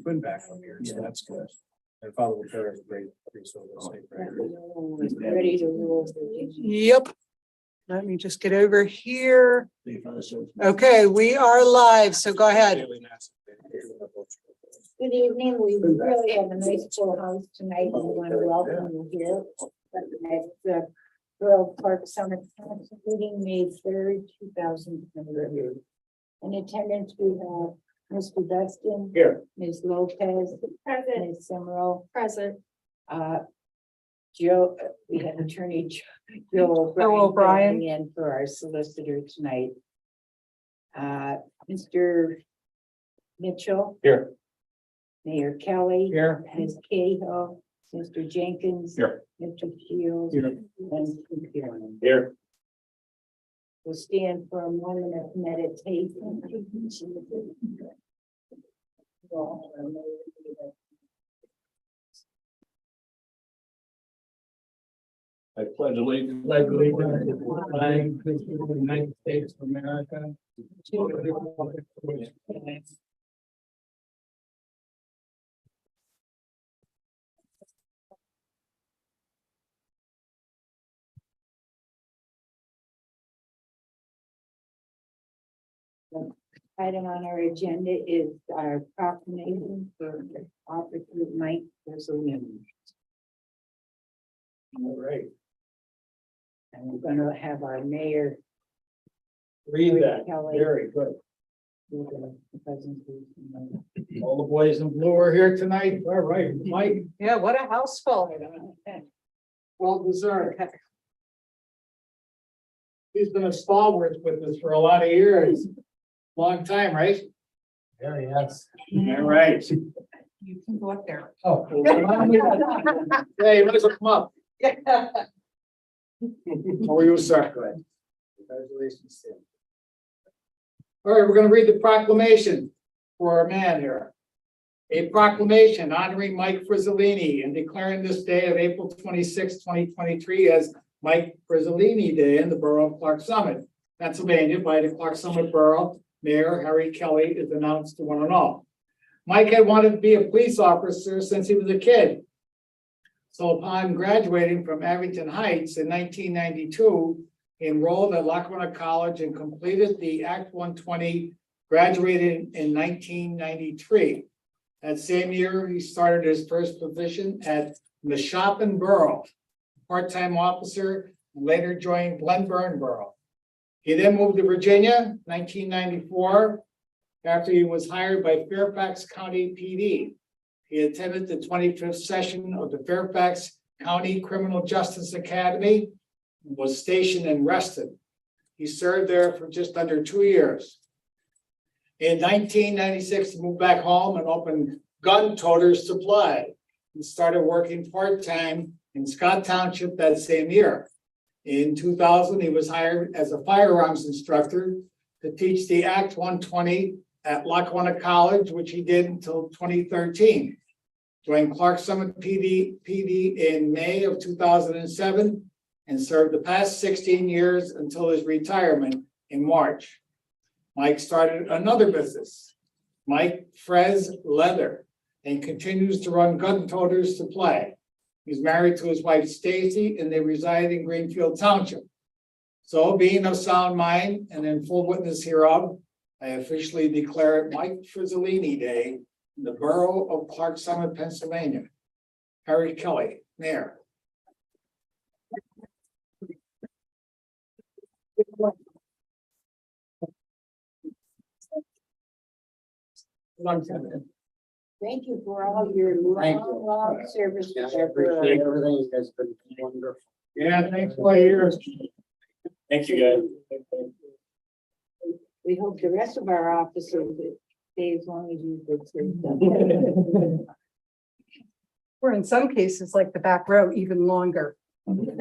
Quinn back up here, so that's good. And Father LaFleur is a great resource. Ready to roll. Yep. Let me just get over here. Okay, we are live, so go ahead. Good evening. We really have a nice full house tonight. We want to welcome you here. At the Borough Park Summit Council meeting May 3rd, 2023. In attendance, we have Mr. Dustin. Here. Ms. Lopez. Present. Ms. Semero. Present. Joe, we have Attorney Joe O'Brien. coming in for our solicitor tonight. Mr. Mitchell. Here. Mayor Kelly. Here. Ms. Cahill, Mr. Jenkins. Here. Mr. Shields. Here. And Mr. Kieran. Here. We'll stand for a moment of meditation. I pledge allegiance. Pledge allegiance to the flag of the United States of America. Item on our agenda is our proclamation for Officer Mike Rosalini. All right. And we're gonna have our mayor. Read that. Kelly. Very good. do the presentation. All the boys in blue are here tonight. All right, Mike, Yeah, what a house full. well deserved. He's been a stalwart with us for a lot of years. Long time, right? Yeah, yes. All right. You can go up there. Oh. Hey, let's come up. How are you, sir? Good. Congratulations, Tim. All right, we're gonna read the proclamation for our man here. A proclamation honoring Mike Frizzolini and declaring this day of April 26, 2023 as Mike Frizzolini Day in the Borough of Clark Summit, Pennsylvania by the Clark Summit Borough Mayor Harry Kelly is announced to one and all. Mike had wanted to be a police officer since he was a kid. So upon graduating from Abington Heights in 1992, he enrolled at Lackawanna College and completed the Act 120, graduated in 1993. That same year, he started his first position at Neshoppen Borough, part-time officer, and later joined Glenburn Borough. He then moved to Virginia, 1994, after he was hired by Fairfax County PD. He attended the 25th session of the Fairfax County Criminal Justice Academy and was stationed in Reston. He served there for just under 2 years. In 1996, he moved back home and opened Gun Toter's Supply. He started working part-time in Scott Township that same year. In 2000, he was hired as a firearms instructor to teach the Act 120 at Lackawanna College, which he did until 2013. Joined Clark Summit PD in May of 2007 and served the past 16 years until his retirement in March. Mike started another business, Mike Frez Leather, and continues to run Gun Toter's Supply. He's married to his wife Stacy and they reside in Greenfield Township. So being of sound mind and in full witness hereof, I officially declare it Mike Frizzolini Day in the Borough of Clark Summit, Pennsylvania. Harry Kelly, Mayor. Thank you for all your long service. Yeah, I appreciate everything. You guys have been wonderful. Yeah, thanks for yours. Thank you, guys. We hope the rest of our officers stay as long as you could. Or in some cases, like the back row, even longer. Right.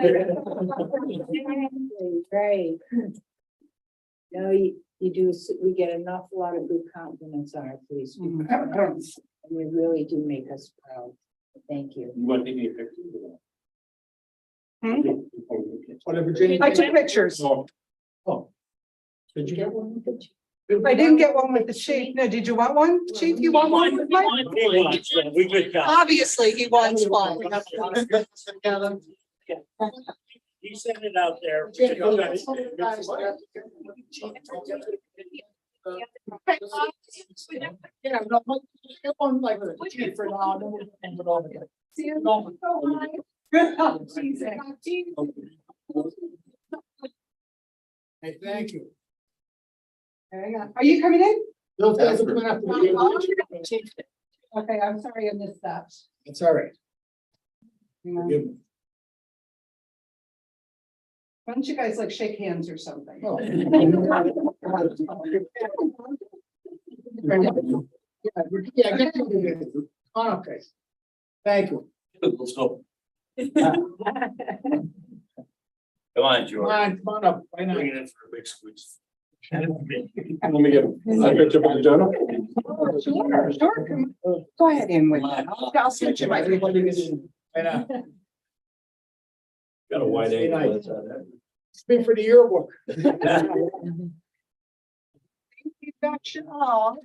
No, you do, we get an awful lot of good compliments on our police. And they really do make us proud. Thank you. You want to take me a picture? Whatever, Virginia. I took pictures. Oh. Did you get one? I didn't get one with the chief. No, did you want one? Chief, you want one with Mike? We good guys. Obviously, he wants one. He sent it out there. Yeah, no, get one like the chief for now, and then we'll end it all again. Hey, thank you. Hang on. Are you coming in? Those guys are gonna have to. Okay, I'm sorry I missed that. It's all right. Hang on. Forgive me. Why don't you guys like shake hands or something? Oh. Yeah, get you. Oh, okay. Thank you. Let's go. Come on, George. Come on up. Why not? Bring it in for a big squeeze. Let me get a picture of the donor. Sure, sure. Come on. Go ahead in with that. I'll switch you my. Why not? Got a wide Hey, angle. nice. Speak for the yearbook. You got you all.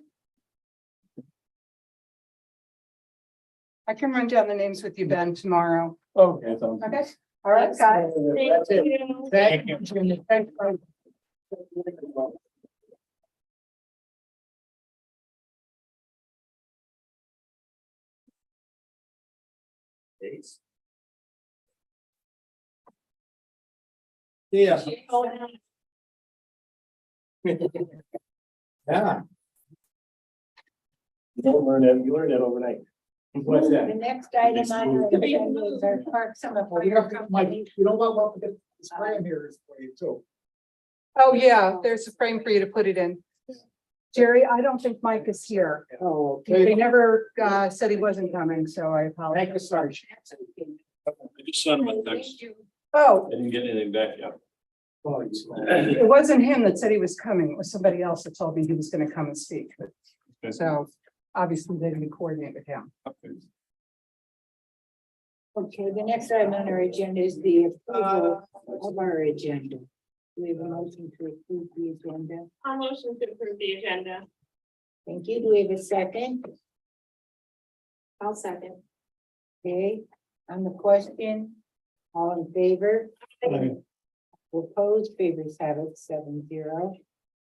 I can run down the names with you, Ben, tomorrow. Okay. Okay, all right, guys. That's it. Thank you. Thank you. Yeah. Yeah. You don't learn that, you learn that overnight. What's The that? next item on our agenda is our Park Summit Oh, you Fire have to, Mike, Company. you don't want to get this frame here is for you too. Oh, yeah, there's a frame for you to put it in. Jerry, I don't think Mike is here. Oh, They never said he wasn't coming, so I apologize. Thank you, Sarge. I just sent him a text. Oh, I didn't get anything back yet. Oh, it's- it wasn't him that said he was coming. It was somebody else that told me he was gonna come and speak. So obviously they didn't coordinate with him. Okay, the next item on our agenda is the approval of our agenda. We have a motion to approve the agenda. I'll motion to approve the agenda. Thank you. Do we have a second? I'll second. Okay, on the question, all in favor? Opposed, favors have it 7-0.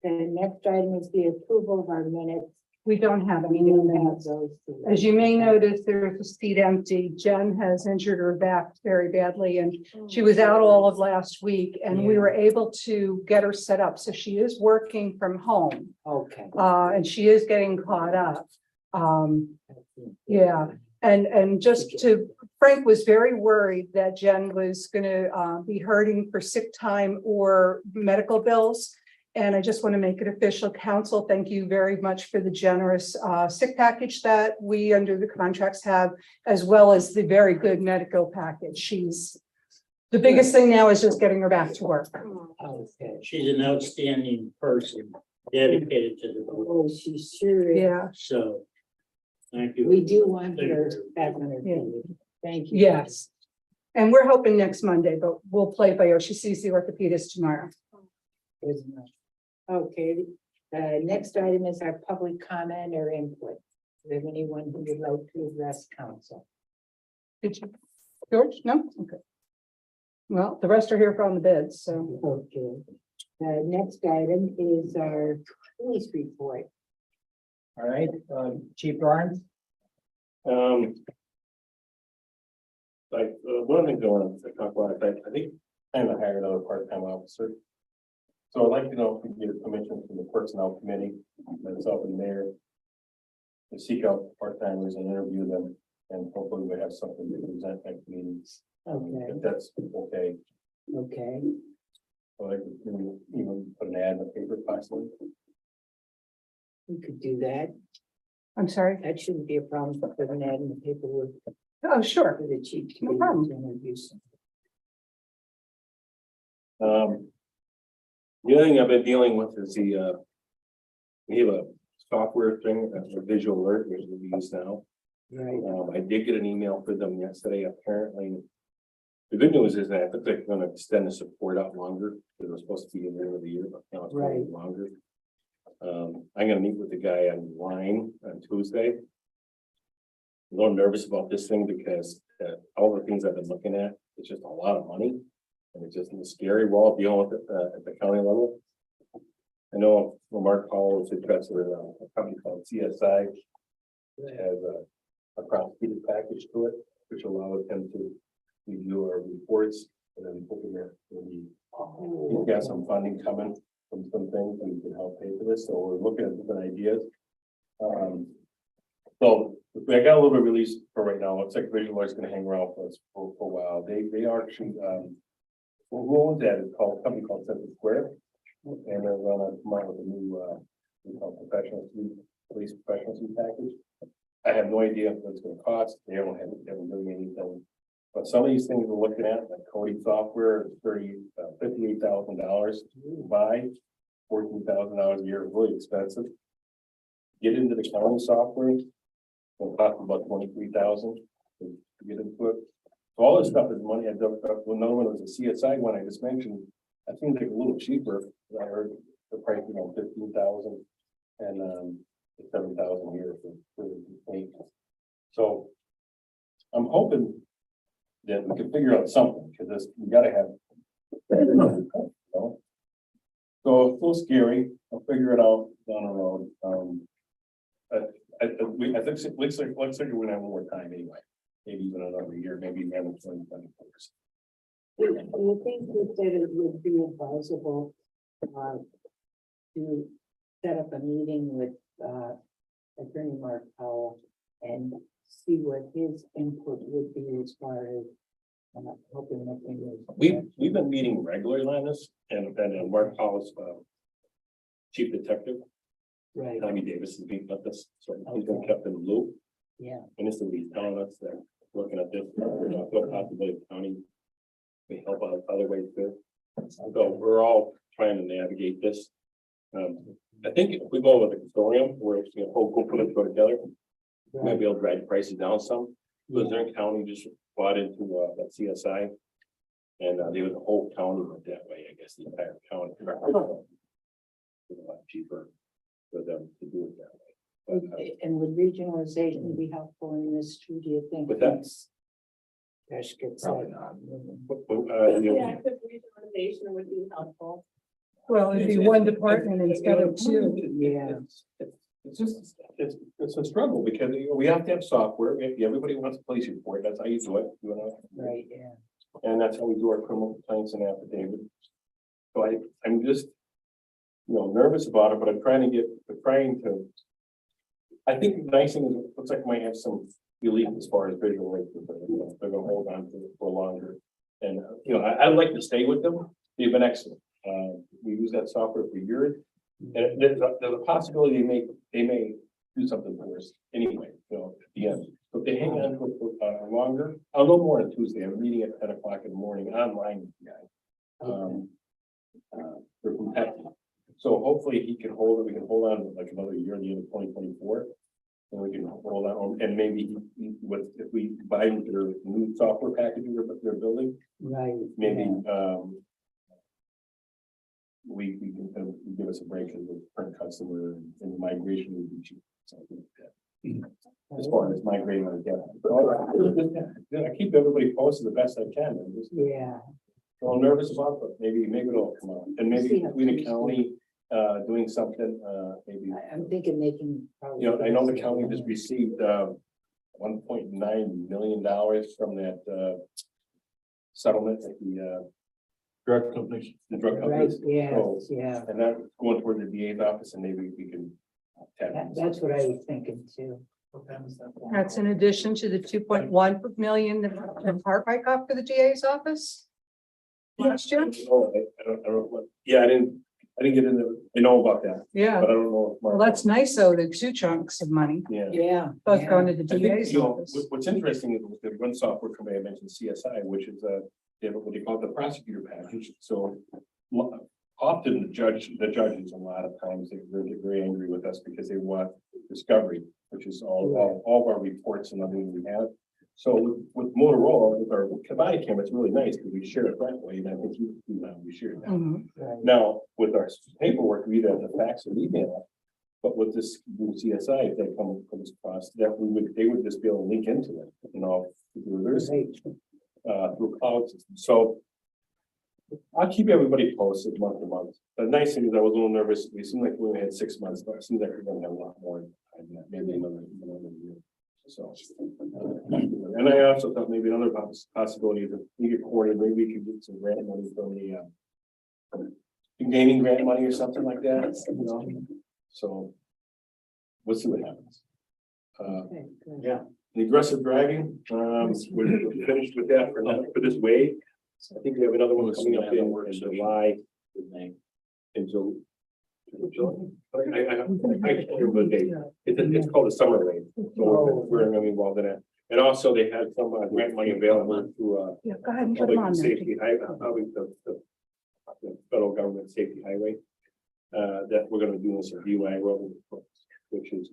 The next item is the approval of our minutes. We don't have We any new don't have minutes. those. As you may notice, there's a seat empty. Jen has injured her back very badly and she was out all of last week and we were able to get her set up. So she is working from home, Okay. and she is getting caught up. Yeah, and just to, Frank was very worried that Jen was gonna be hurting for sick time or medical bills. And I just want to make it official. Council, thank you very much for the generous sick package that we under the contracts have, as well as the very good medical package. The biggest thing now is just getting her back to work. Okay. She's an outstanding person, dedicated to the work, Oh, she sure is. Yeah, so. Thank you. We do want her back on her Yeah. feet. Thank you. yes. And we're hoping next Monday, but we'll play it by ear. She sees the orthopedist tomorrow. Good enough. Okay, next item is our public comment or input. Is there anyone who would like to address council? Did you, George? No? Okay. Well, the rest are here from the beds, so. Okay. The next item is our police report. All right, Chief Barnes. Like, one of the things I want to talk about, I think I'm gonna hire another part-time officer. So I'd like to know if we can get permission from the personnel committee, myself and mayor, to seek out part-timers and interview them, and hopefully we have something to present next meeting. Okay. If that's okay, Okay, so I could maybe even put an ad in the paper possibly. we could do that. I'm sorry. That shouldn't be a problem, but put an ad in the paperwork Oh, sure. for the chief. to No be problem. able to interview some. The other thing I've been dealing with is we have a software thing, a visual alert, which we use now. Right. I did get an email for them yesterday, apparently. The good news is that I think they're gonna extend the support out longer, because it was supposed to be in the end of the year, but now it's going Right. longer. I'm gonna meet with the guy online on Tuesday. A little nervous about this thing because all the things I've been looking at, it's just a lot of money. And it's just scary. We're all dealing with it at the county level. I know Mark Powell is interested in a company called CSI. Which has a prosecuted package to it, which allows him to review our reports and then hoping that we've got some funding coming from some things and we can help pay for this. So we're looking at different ideas. So I got a little bit of release for right now. Looks like Visual is going to hang around for us for a while. They are actually who owns that is called a company called Central Square. And they're going to come out with a new we call professional suite, police professional suite package. I have no idea what it's going to cost. They haven't really anything. But some of these things we're looking at, like coding software, $58,000 to buy, $14,000 a year, really expensive. Get into the county software, it'll cost about $23,000 to get into it. So all this stuff is money. Another one was a CSI one I just mentioned. I think they're a little cheaper. I heard the price around $15,000 and $7,000 a year for the paint. So I'm hoping that we can figure out something because we got to have. You know? So it's a little scary. I'll figure it out down the road. I think it looks like we're gonna have more time anyway. Maybe even another year, maybe even 2024. Do you think that it would be advisable to set up a meeting with Attorney Mark Powell and see what his input would be as far as hoping that We've been meeting regularly on this, and Mark Powell's chief detective, right? Tommy Davis, is meeting with this, so he's been kept in the loop. Yeah. And this is what he's telling us, that looking at this, what possibility the county may help out other ways too. So we're all trying to navigate this. I think if we go with the consortium, we're we'll put it together, we might be able to drive the prices down some. Luzerne County just bought into that CSI. And they were the whole county went that way, I guess, the entire county. It's a lot cheaper for them to do it that way. And would regionalization be helpful in this too, do you think? With that? Gosh, good. Probably not. Yeah, because regionalization would be helpful. Well, it'd be one department instead of two. Yeah. It's just, it's a struggle because we have to have software. If everybody wants a police report, that's how you do it, you know? Right, yeah. And that's how we do our criminal complaints and affidavit. So I'm just, nervous about it, but I'm trying to. I think the nice thing is, it looks like we might have some relief as far as visual rates. They're gonna hold on to it for longer. And, I'd like to stay with them. They've been excellent. We use that software for years. And there's a possibility they may do something for us anyway, at the end. But if they hang on to it for longer, I'll know more on Tuesday. I'm meeting at 10 o'clock in the morning online with the guy. For Kentucky. So hopefully he can hold it. We can hold on like another year, the end of 2024. And we can hold on, and maybe if we buy their new software package they're building, Right. maybe we can give us a break as a current customer and the migration would be cheap. Something like that. As far as migrating on again. I keep everybody posted the best I can. I'm just a little nervous about it, but maybe it'll come out. And maybe between the county doing something, maybe. I'm thinking they can. I know the county just received $1.9 million from that settlement at the drug companies. The drug Right, companies. yes, So, yeah. and that's going toward the DA's office, and maybe we can tap. That's what I was thinking too. That's in addition to the 2.1 million that Heartbreak got for the DA's office. Last year? I don't know what, I didn't get in there. I know about that, Yeah, but I don't know. well, that's nice though, the 2 chunks of money, Yeah. Yeah. both going to the I think, DA's office. what's interesting is with the one software company I mentioned, CSI, which is they have what they call the prosecutor package. So often the judges a lot of times they're very angry with us because they want discovery, which is all of our reports and everything we have. So with Motorola, with our body camera, it's really nice because we share it that way, and I think we share that. Mhm. Now, with our paperwork, we either have to fax or email. But with this new CSI, if they comes across, that they would just be able to link into it, through through cloud system. So I'll keep everybody posted month to month. The nice thing is I was a little nervous. It seemed like we only had 6 months, but it seems like we're gonna have a lot more time, than that, maybe another year. So, and I also thought maybe another possibility is if we get coordinated, maybe we could get some grant money from the gaming grant money or something like that, So we'll see what happens. The aggressive driving, we're finished with that for this wave. I think we have another one coming up in July. In July. I can't remember the date. It's called the summer wave. So we're gonna be involved in it. And also they had some grant money available through Yeah, go ahead and put them on public there. safety, probably the federal government safety highway. That we're gonna do some DUI road, which is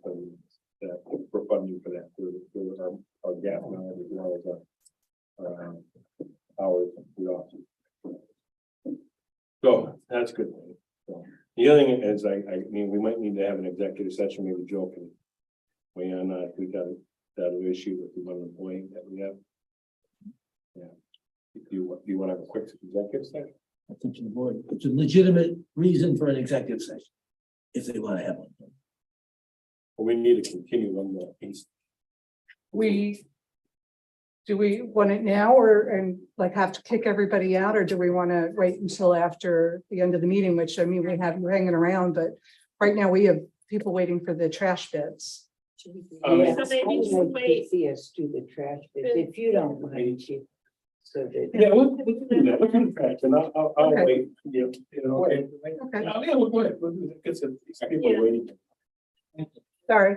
that we're funding for that for our gap now as well as our office. So that's good. So, the other thing is, I mean, we might need to have an executive session, maybe Joe can weigh in, if we got that issue with the one employee that we have. Yeah. Do you want to have a quick executive session? I think the board, it's a legitimate reason for an executive session, if they want to have one. Well, we need to continue on the piece. Do we want it now and have to kick everybody out, or do we want to wait until after the end of the meeting, which I mean, we have you hanging around, but right now we have people waiting for the trash bids. Yeah, So maybe I'd just like wait. to see us do the trash bits, if you don't mind, Chief. So that. Yeah, we'll do that. We'll do that, and I'll Okay. wait. Okay. Okay, Yeah, we'll go ahead. We'll do that. Get some people Yeah. waiting. sorry.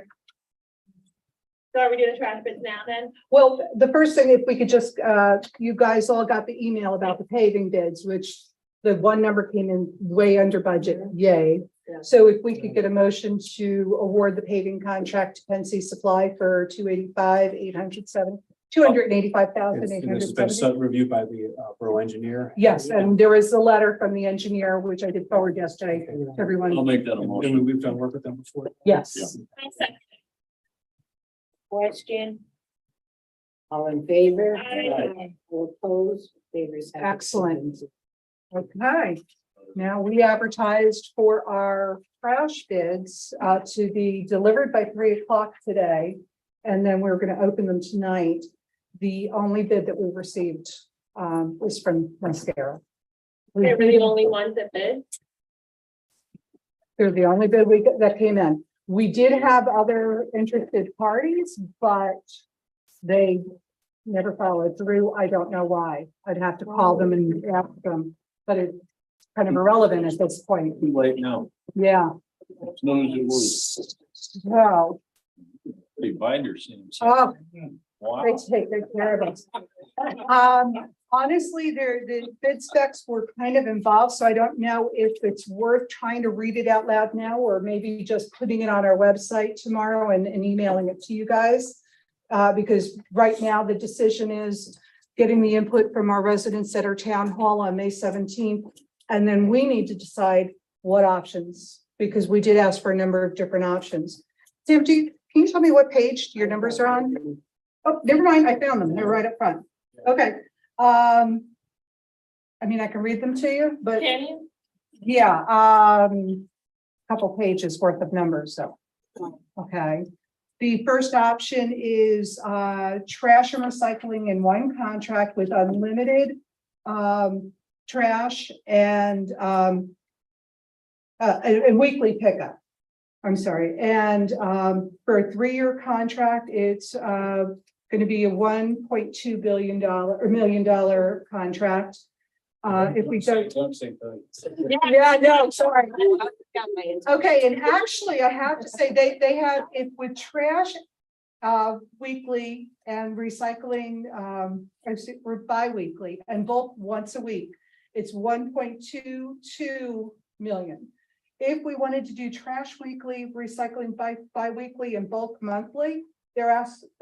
So are we doing the trash bits now then? Well, the first thing, if we could just, you guys all got the email about the paving bids, which the one number came in way under budget, yay. Yeah. So if we could get a motion to award the paving contract to Pensy Supply for 285,807. This has been reviewed by the borough engineer. Yes, and there was a letter from the engineer, which I did forward yesterday to everyone. make that a And we've done work with them before. Yes. I second. Question? All in favor? Aye. All opposed? Favors have it. Excellent. Okay, now we advertised for our trash bids to be delivered by 3 o'clock today. And then we're going to open them tonight. The only bid that we received was from Mascara. They were the only ones that bid. They're the only bid that came in. We did have other interested parties, but they never followed through. I don't know why. I'd have to call them and ask them, but it's kind of irrelevant at this point. Too late now. Yeah, As soon as it was, so, the binder seems. oh, Wow. they take good care of us. Honestly, the bid specs were kind of involved, so I don't know if it's worth trying to read it out loud now, or maybe just putting it on our website tomorrow and emailing it to you guys. Because right now the decision is getting the input from our residents at our town hall on May 17th. And then we need to decide what options, because we did ask for a number of different options. Sam, can you tell me what page your numbers are on? Oh, never mind, I found them. They're right up front. Okay. I mean, I can read them to you, but Can you? yeah, couple pages worth of numbers, so. Okay. The first option is trash and recycling in one contract with unlimited trash and weekly pickup. I'm sorry, and for a 3-year contract, it's going to be a $1.2 million contract. If we go, yeah, no, sorry. Okay, and actually, I have to say, they have, if with trash weekly and recycling, or bi-weekly, and both once a week, it's 1.22 million. If we wanted to do trash weekly, recycling bi-weekly, and bulk monthly, they're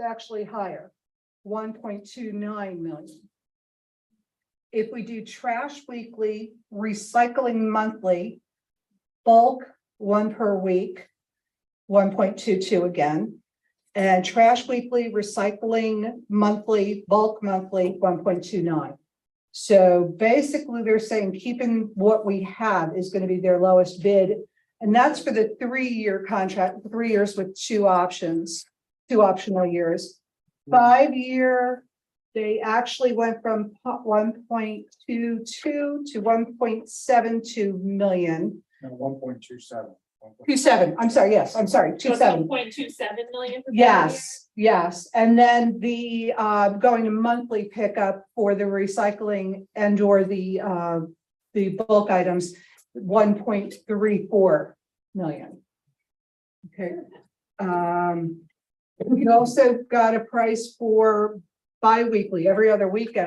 actually higher. 1.29 million. If we do trash weekly, recycling monthly, bulk, one per week, 1.22 again. And trash weekly, recycling monthly, bulk monthly, 1.29. So basically, they're saying keeping what we have is going to be their lowest bid. And that's for the 3-year contract, 3 years with 2 options, 2 optional years. 5-year, they actually went from 1.22 to 1.72 million. 1.27. 27, I'm sorry, yes, I'm sorry, 27. 1.27 million. for 5 years? Yes, yes, and then the going to monthly pickup for the recycling and or the bulk items, 1.34 million. Okay. We also got a price for bi-weekly, every other week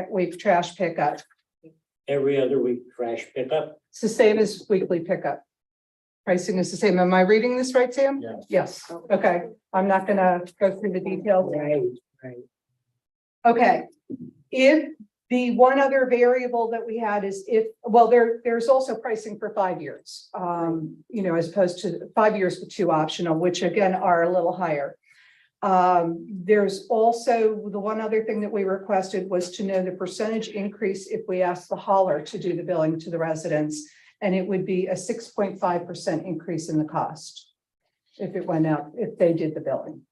week trash pickup. Every other week trash pickup. It's the same as weekly pickup. Pricing is the same. Am I reading this right, Sam? Yes. Yes, okay. I'm not gonna go through the details. Right. Okay, if the one other variable that we had is if, well, there's also pricing for 5 years. You know, as opposed to 5 years with 2 optional, which again are a little higher. There's also the one other thing that we requested was to know the percentage increase if we asked the hauler to do the billing to the residents. And it would be a 6.5% increase in the cost if it went out, if they did the billing.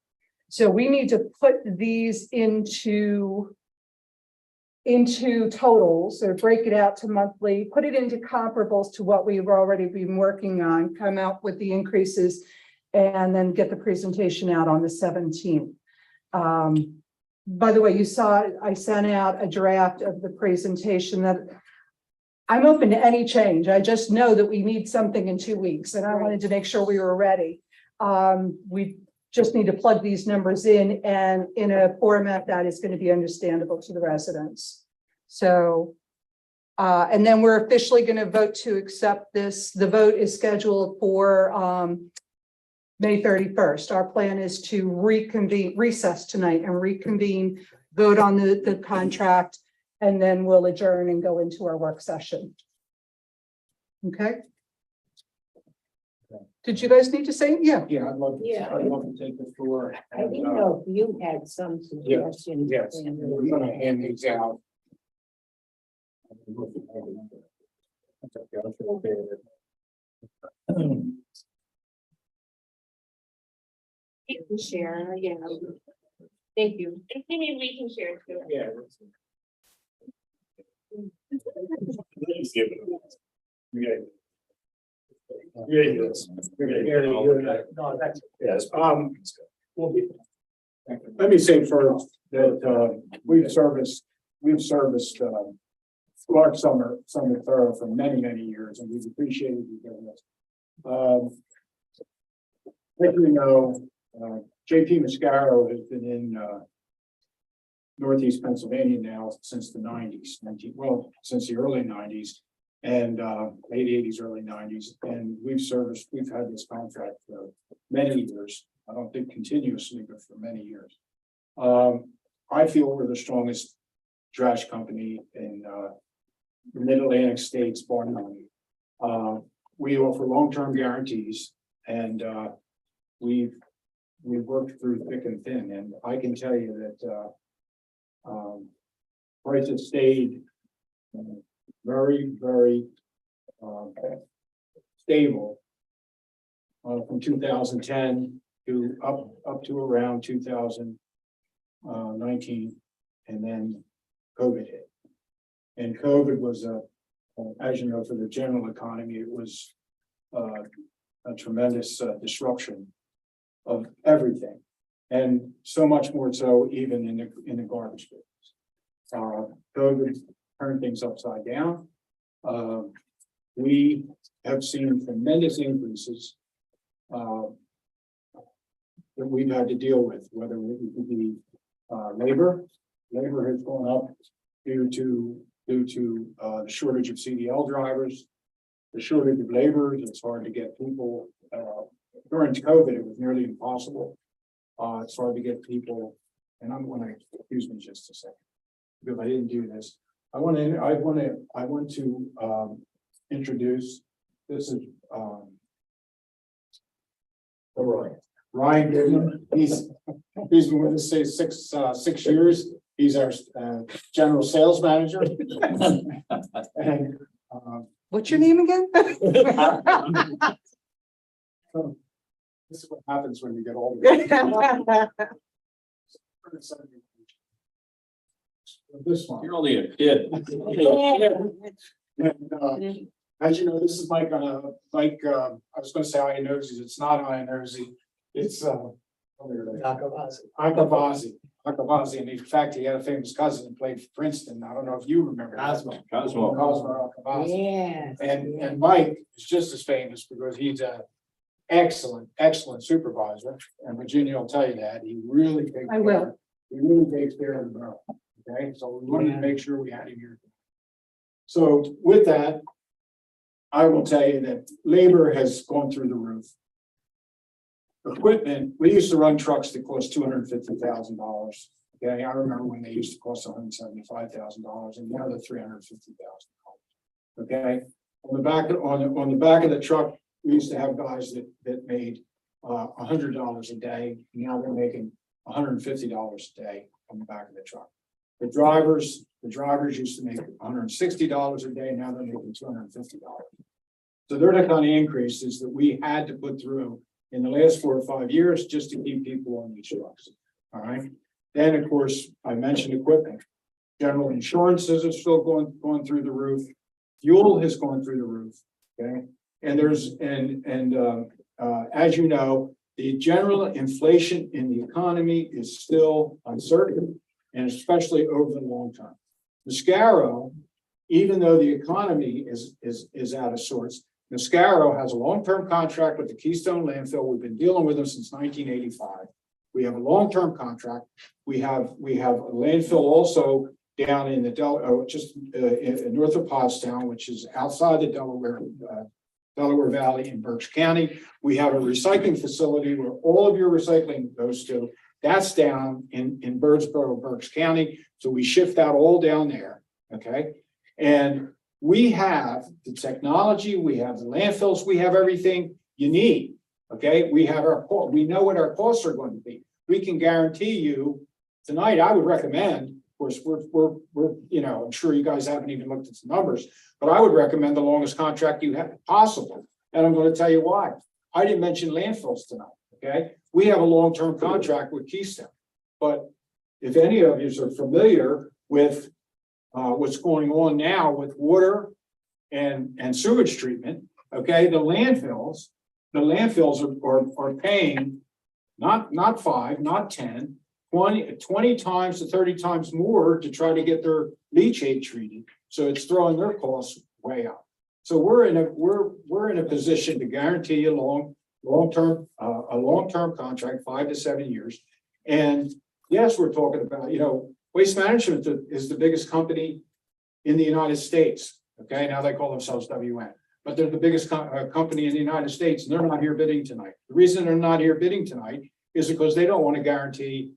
So we need to put these into totals or break it out to monthly, put it into comparables to what we've already been working on, come out with the increases, and then get the presentation out on the 17th. By the way, you saw I sent out a draft of the presentation that I'm open to any change. I just know that we need something in 2 weeks and I wanted to make sure we were ready. We just need to plug these numbers in and in a format that is going to be understandable to the residents. So, and then we're officially going to vote to accept this. The vote is scheduled for May 31st. Our plan is to recess tonight and reconvene, vote on the contract, and then we'll adjourn and go into our work session. Okay. Did you guys need to say? Yeah. Yeah, I'd love Yeah. to take the floor. I didn't know if you had some suggestions. Yes, we're gonna hand these out. You can share, yeah. Thank you. And maybe we can share too. Yeah. Yes, let me say first that we've serviced Clark Summit Thorough for many years, and we've appreciated you doing this. Like you know, JP Mascaro has been in Northeast Pennsylvania now since the 90s, since the early 90s and late 80s, early 90s. And we've had this contract for many years. I don't think continuously, but for many years. I feel we're the strongest trash company in the Mid-Atlantic states, bar none. We offer long-term guarantees, and we've worked through thick and thin, and I can tell you that prices stayed very stable from 2010 to up to around 2019, and then COVID hit. And COVID was as you know, for the general economy, it was a tremendous disruption of everything, and so much more so even in the garbage business. COVID turned things upside down. We have seen tremendous increases that we've had to deal with, whether it be labor. Labor has gone up due to the shortage of CDL drivers, the shortage of laborers. It's hard to get people. During COVID, it was nearly impossible. It's hard to get people and I'm gonna, excuse me just a second. Because I didn't do this. I want to introduce, this is, Ryan Goodman. He's been with us, say, 6 years. He's our, general sales manager. And, What's your name again? this is what happens when you get older. This one. You're only a kid. And, as you know, this is Mike, I was gonna say Iron Nosy, it's not Iron Nosy, it's, Akavazi. And in fact, he had a famous cousin who played for Princeton, I don't know if you remember. Cosmo. Cosmo Akavazi. Yes. And Mike is just as famous because he's a excellent supervisor, and Virginia will tell you that, he really takes. I will. He really takes care of the borough, okay, so we wanted to make sure we had him here. So with that, I will tell you that labor has gone through the roof. Equipment, we used to run trucks that cost $250,000. Okay, I remember when they used to cost $175,000 and now they're $350,000. Okay, on the back of the truck, we used to have guys that made $100 a day. Now they're making $150 a day on the back of the truck. The drivers used to make $160 a day. Now they're making $250. So they're the kind of increases that we had to put through in the last 4 or 5 years just to keep people on these trucks. All right. Then, of course, I mentioned equipment. General insurances are still going through the roof. Fuel has gone through the roof. Okay. And as you know, the general inflation in the economy is still uncertain, and especially over the long term. Mascaro, even though the economy is out of sorts, Mascaro has a long-term contract with the Keystone Landfill. We've been dealing with them since 1985. We have a long-term contract. We have a landfill also down in the north of Pottstown, which is outside the Delaware Valley in Berks County. We have a recycling facility where all of your recycling goes to. That's down in Birdsboro, Berks County. So we shift that all down there. Okay. And we have the technology, we have the landfills, we have everything you need. Okay. We know what our costs are going to be. We can guarantee you tonight, I would recommend, of course, we're I'm sure you guys haven't even looked at the numbers, but I would recommend the longest contract you have possible. And I'm going to tell you why. I didn't mention landfills tonight. Okay. We have a long-term contract with Keystone, but if any of you are familiar with what's going on now with water and sewage treatment, okay, the landfills are paying not 5, not 10, 20 times to 30 times more to try to get their leachate treated. So it's throwing their costs way up. So we're in a position to guarantee you a long-term contract, 5 to 7 years. And yes, we're talking about, Waste Management is the biggest company in the United States. Okay, now they call themselves WM, but they're the biggest company in the United States, and they're not here bidding tonight. The reason they're not here bidding tonight is because they don't want to guarantee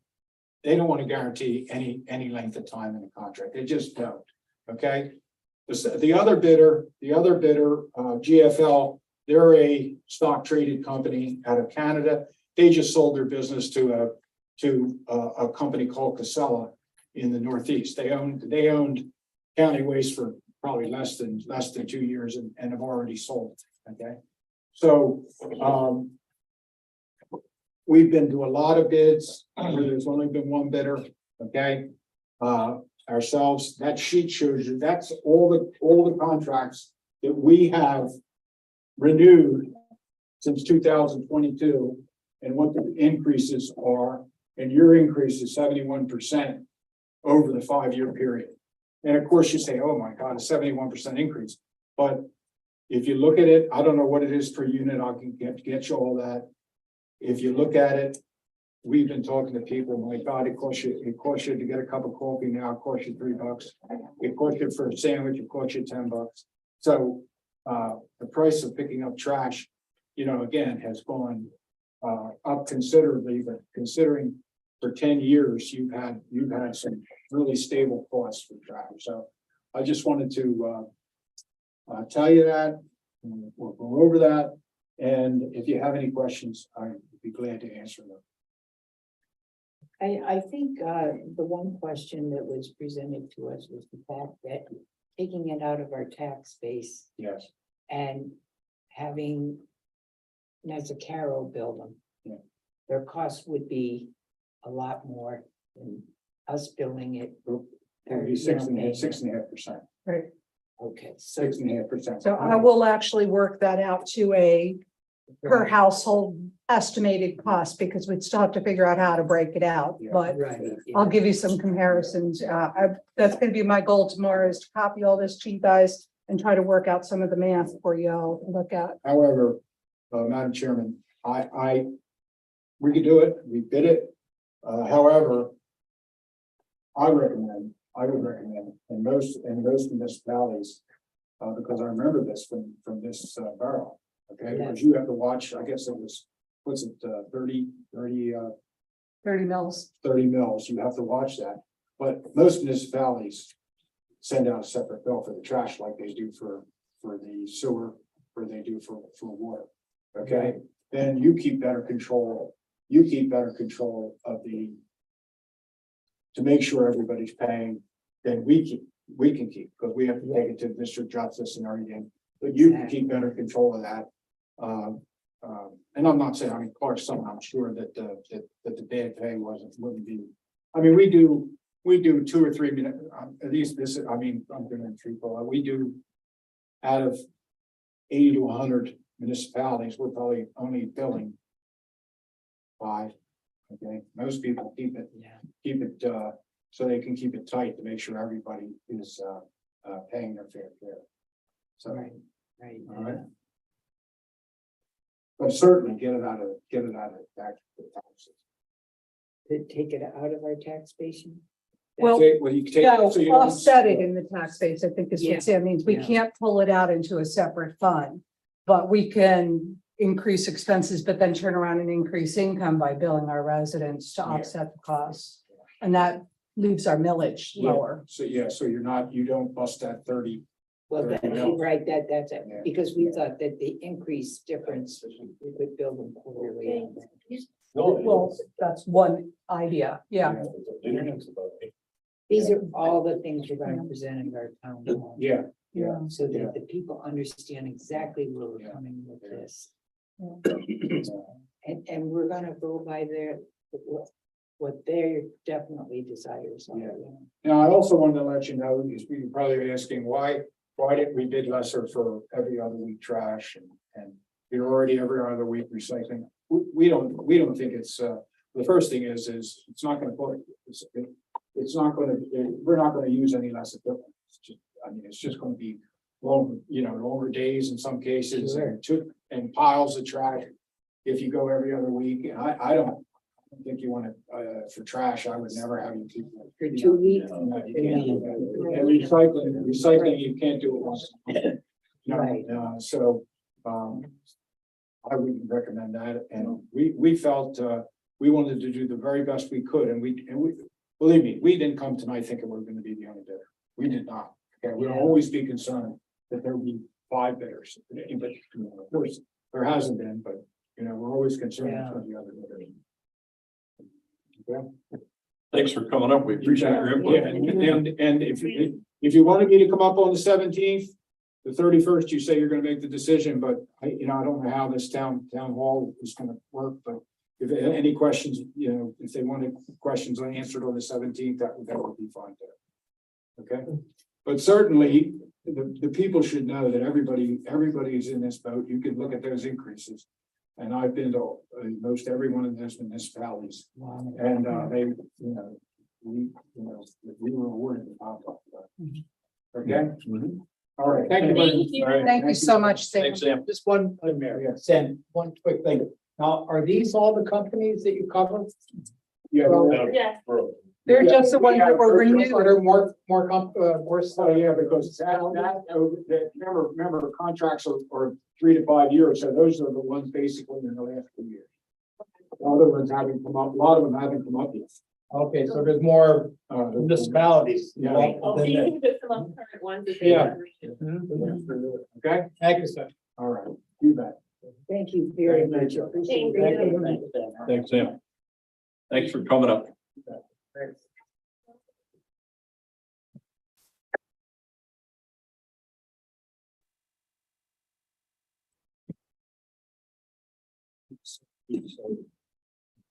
any length of time in the contract. They just don't. Okay. The other bidder, GFL, they're a stock traded company out of Canada. They just sold their business to a company called Casella in the Northeast. They owned County Waste for probably less than 2 years and have already sold. Okay. So we've been to a lot of bids where there's only been one bidder. Okay. Ourselves, that sheet shows you that's all the contracts that we have renewed since 2022 and what the increases are. And your increase is 71% over the 5-year period. And of course you say, oh my God, a 71% increase. But if you look at it, I don't know what it is per unit. I can get you all that. If you look at it, we've been talking to people, my God, it costs you to get a cup of coffee now, it costs you $3. It costs you for a sandwich, it costs you $10. So the price of picking up trash, again, has gone up considerably, but considering for 10 years, you've had some really stable costs for trash. So I just wanted to tell you that, and we'll go over that. And if you have any questions, I'd be glad to answer them. I think, the one question that was presented to us was the fact that taking it out of our tax base Yes. and having Nazareno build them. Yeah. Their cost would be a lot more than us building it. It would be 6.5%. Right. Okay, so 6.5%. So I will actually work that out to a per household estimated cost, because we'd still have to figure out how to break it out, Yeah. but right. I'll give you some comparisons. That's gonna be my goal tomorrow, is to copy all this to you guys and try to work out some of the math for you all to look at. However, Madam Chairman, we could do it, we did it. However, I would recommend, in most municipalities, because I remember this from this borough, okay, because you have to watch, I guess it was, 30 30 mils. you have to watch that. But most municipalities send out a separate bill for the trash like they do for the sewer, or they do for water. Okay, then you keep better control of to make sure everybody's paying, then we can keep, because we have to take it to district justice and everything. But you can keep better control of that. And I'm not saying, I mean, Clark, something I'm sure that the bad pay wouldn't be. I mean, we do 2 or 3 minutes, at least this, I mean, I'm doing it people, we do out of 80 to 100 municipalities, we're probably only billing 5. Okay, most people keep it, so they can keep it tight to make sure everybody is, paying their fair share. So, Right. all right. But certainly get it out of back to the taxes. To take it out of our tax base. Well, Well, you can take. No, so you don't- offset it in the tax base, I think is Yeah. what Sam means. We Yeah. can't pull it out into a separate fund. But we can increase expenses, but then turn around and increase income by billing our residents to Yeah. offset the costs. And that leaves our millage Yeah. lower. So, yeah, so you don't bust that 30. Well, There you go. right, that's it, Yeah. because we thought that the increase difference, we could build them quarterly. Well, that's one idea, yeah. These are all the things we're gonna present in our town hall. Yeah, Yeah. So Yeah. that the people understand exactly where we're coming with this. And we're gonna go by what their definitely desires are. Yeah. Now, I also wanted to let you know, because you're probably asking why didn't we bid lesser for every other week trash and you're already every other week recycling? We don't think it's, the first thing is it's not gonna put, it's not gonna, we're not gonna use any less equipment. I mean, it's just gonna be longer days in some cases and piles of trash. If you go every other week, I don't think you want to, for trash, I would never have you keep. For 2 weeks. No, you can't do that. And recycling, you can't do it once. Right. So, I wouldn't recommend that, and we felt, we wanted to do the very best we could, and we, believe me, we didn't come tonight thinking we were gonna be the only bidder. We did not, okay, we'll Yeah. always be concerned that there will be 5 bidders, but, of course, there hasn't been, but, we're always concerned Yeah. for the other bidders. Okay? Thanks for coming up. We appreciate your input. Yeah, and if you wanted me to come up on the 17th, the 31st, you say you're gonna make the decision, but I don't know how this town hall is gonna work, but if any questions, if they wanted questions unanswered on the 17th, that would be fine too. Okay, but certainly the people should know that everybody's in this boat. You can look at those increases. And I've been to most every one of those municipalities, and they, we were awarded the top. Okay. All right, thank you. Thank you. All right, Thank you so much, Sam. Thanks, Sam. Just one, Sam, one quick thing. Now, are these all the companies that you cover? Yeah. Yeah. They're just the ones that were renewed. Are there more Oh, yeah, because remember, contracts are 3 to 5 years, so those are the ones basically in the last 2 years. Other ones haven't come up, a lot of them haven't come up yet. Okay, so there's more municipalities. Yeah. involved than that. Put some of the current ones that they Yeah. read. Okay, Thank you, sir. all right, you bet. Thank you very much. Appreciate it. Thanks, Sam. Thanks for coming up.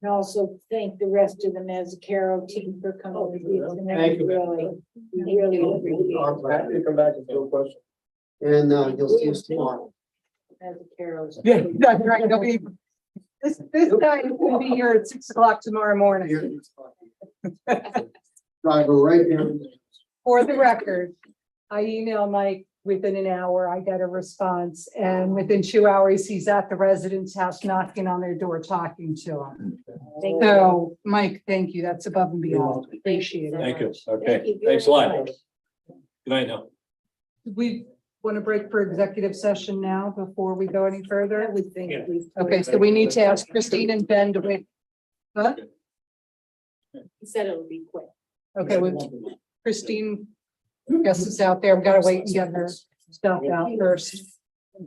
And also thank the rest of the Mazzacaro team for coming with you tonight. Thank you. Really appreciate it. Happy to come back and do a question. And you'll see us tomorrow. Mazzacaro's. Yeah, that's right. They'll be, this guy will be here at 6 o'clock tomorrow morning. Driver right here. For the record, I email Mike within an hour, I get a response, and within 2 hours, he's at the resident's house knocking on their door, talking to them. Thank you. So, Mike, thank you. That's above and beyond. Appreciate it. Thank you. Thank Okay, you very thanks a lot. much. Good night now. We want to break for executive session now before we go any I further? would think we. Okay, so we need to ask Christine and Ben to wait. Huh? He said it would be quick. Okay, with Christine, guess is out there. We gotta wait and get her stuff out first. I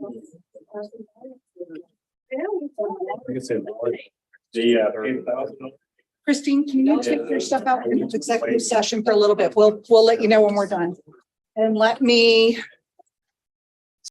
can say the 8,000. Christine, can you take your stuff out in executive session for a little bit? We'll let you know when we're done. And let me